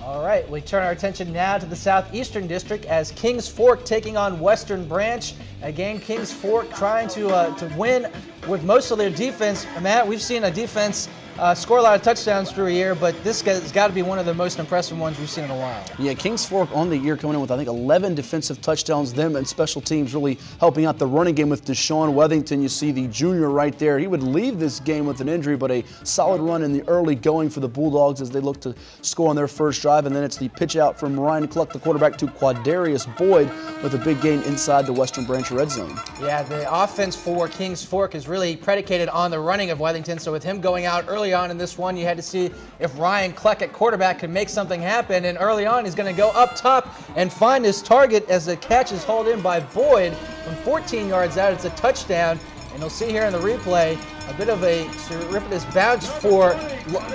All right, we turn our attention now to the Southeastern District as Kings Fork taking on Western Branch. Again, Kings Fork trying to win with most of their defense. Matt, we've seen a defense score a lot of touchdowns through a year, but this has got to be one of the most impressive ones we've seen in a while. Yeah, Kings Fork on the year coming in with, I think, 11 defensive touchdowns. Them and special teams really helping out the running game with Deshaun Wethington. You see the junior right there. He would leave this game with an injury, but a solid run in the early going for the Bulldogs as they look to score on their first drive. And then it's the pitch out from Ryan Cluck, the quarterback, to Quadarius Boyd with a big gain inside the Western Branch red zone. Yeah, the offense for Kings Fork is really predicated on the running of Wethington. So with him going out early on in this one, you had to see if Ryan Cluck at quarterback could make something happen. And early on, he's going to go up top and find his target as the catch is hauled in by Boyd from 14 yards out. It's a touchdown. And you'll see here in the replay a bit of a surreptitious bounce for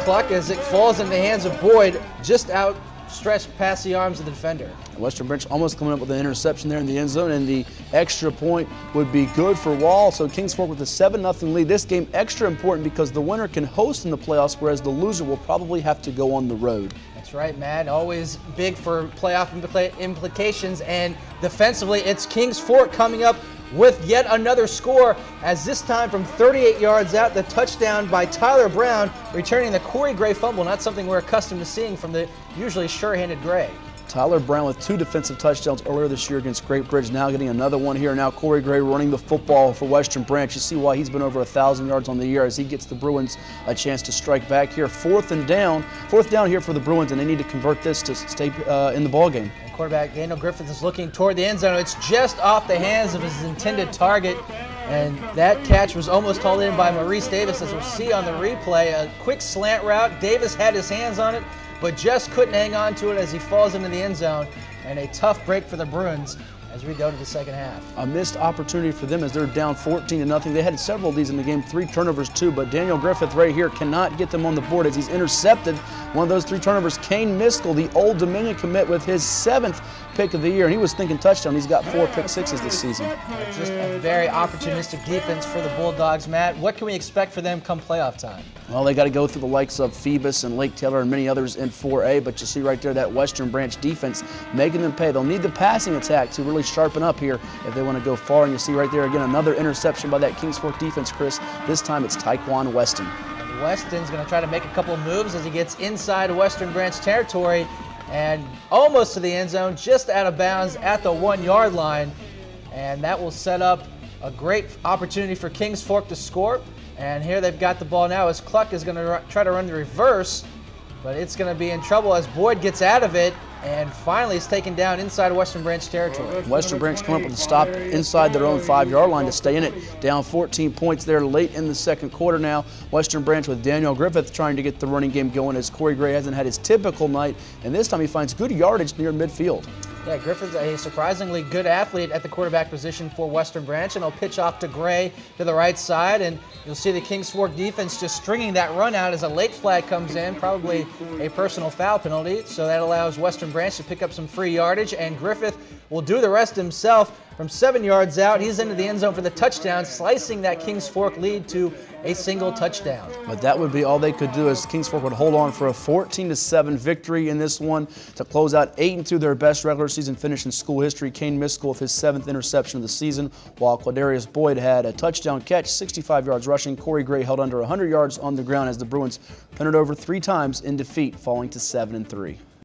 Cluck as it falls in the hands of Boyd, just outstretched past the arms of the defender. Western Branch almost coming up with an interception there in the end zone, and the extra point would be good for Wall. So Kings Fork with a 7-0 lead. This game extra important because the winner can host in the playoffs, whereas the loser will probably have to go on the road. That's right, Matt. Always big for playoff implications. And defensively, it's Kings Fork coming up with yet another score, as this time from 38 yards out, the touchdown by Tyler Brown, returning the Corey Gray fumble, not something we're accustomed to seeing from the usually sure-handed Gray. Tyler Brown with 2 defensive touchdowns earlier this year against Great Bridge, now getting another one here. Now Corey Gray running the football for Western Branch. You see why he's been over 1,000 yards on the year as he gets the Bruins a chance to strike back here. Fourth down here for the Bruins, and they need to convert this to stay in the ballgame. Quarterback Daniel Griffith is looking toward the end zone. It's just off the hands of his intended target, and that catch was almost hauled in by Maurice Davis, as we'll see on the replay. A quick slant route. Davis had his hands on it, but just couldn't hang on to it as he falls into the end zone, and a tough break for the Bruins as we go to the second half. A missed opportunity for them as they're down 14-0. They had several of these in the game, 3 turnovers too, but Daniel Griffith right here cannot get them on the board as he's intercepted one of those 3 turnovers. Kane Miskell, the Old Dominion commit, with his 7th pick of the year, and he was thinking touchdown. He's got 4 pick sixes this season. Just a very opportunistic defense for the Bulldogs, Matt. What can we expect for them come playoff time? Well, they got to go through the likes of Phoebus and Lake Taylor and many others in 4A, but you see right there that Western Branch defense making them pay. They'll need the passing attack to really sharpen up here if they want to go far, and you see right there again another interception by that Kings Fork defense, Chris. This time it's Taekwon Weston. And Weston's going to try to make a couple of moves as he gets inside Western Branch territory and almost to the end zone, just out of bounds at the 1-yard line. And that will set up a great opportunity for Kings Fork to score. And here they've got the ball now as Cluck is going to try to run the reverse, but it's going to be in trouble as Boyd gets out of it and finally is taken down inside Western Branch territory. Western Branch come up with a stop inside their own 5-yard line to stay in it. Down 14 points there late in the second quarter now. Western Branch with Daniel Griffith trying to get the running game going as Corey Gray hasn't had his typical night, and this time he finds good yardage near midfield. Yeah, Griffith's a surprisingly good athlete at the quarterback position for Western Branch, and he'll pitch off to Gray to the right side, and you'll see the Kings Fork defense just stringing that run out as a late flag comes in, probably a personal foul penalty, so that allows Western Branch to pick up some free yardage, and Griffith will do the rest himself from 7 yards out. He's into the end zone for the touchdown, slicing that Kings Fork lead to a single touchdown. But that would be all they could do as Kings Fork would hold on for a 14-7 victory in this one to close out 8-2, their best regular season finish in school history. Kane Miskell with his 7th interception of the season, while Quadarius Boyd had a touchdown catch, 65 yards rushing. Corey Gray held under 100 yards on the ground as the Bruins turned it over 3 times in defeat, falling to 7-3.